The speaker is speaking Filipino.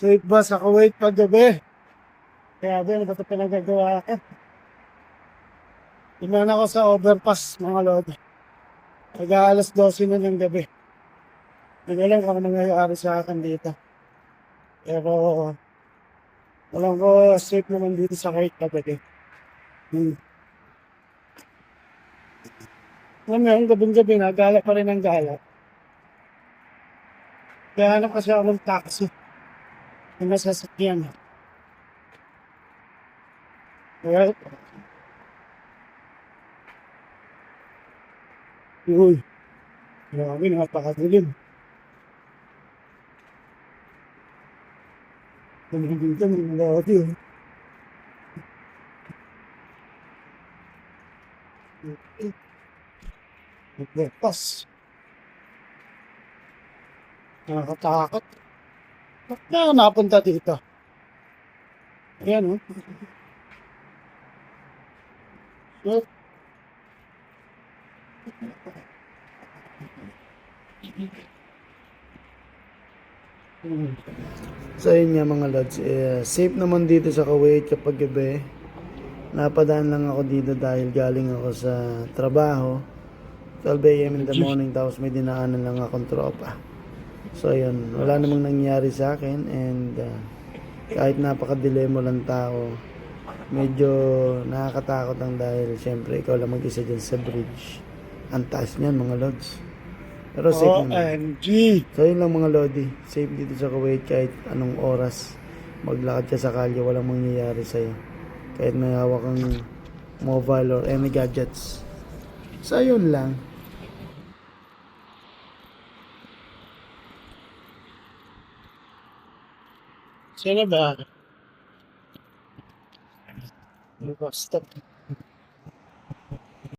Safe ba sa Kuwait paggabi? Kaya ba, ano ba ito pinagagawa ka? Inan ako sa overpass, mga lodi. Mag-aalas 12 na ng gabi. Hindi ko alam kung ano nangyayari sa akin dito. Pero, alam ko, safe naman dito sa Kuwait paggabi. Hmm. Alam mo yun, gabing-gabi na, gala pa rin ang gala. Kaya hanap kasi ako ng taxi. Yung nasasakyan. Well, yun. Grabe, napakadilim. Dito, may lodi. Naglepas. Nakakatakot. Ba't na ako napunta dito? Ayan, oh. So, So yun nga mga lods, safe naman dito sa Kuwait kapag gabi. Napadaan lang ako dito dahil galing ako sa trabaho. 12 AM in the morning, tapos may dinaanan lang akong tropa. So yun, wala namang nangyari sa akin, and kahit napakadilim walang tao, medyo nakakatakot lang dahil syempre ikaw lang mag-isa dyan sa bridge. Ang taas niyan mga lods. Pero safe naman. OMG! So yun lang mga lodi, safe dito sa Kuwait kahit anong oras. Maglakad ka sa kalye, walang mangyayari sa'yo. Kahit may hawak kang mobile or any gadgets. So yun lang. Sino ba? Stop.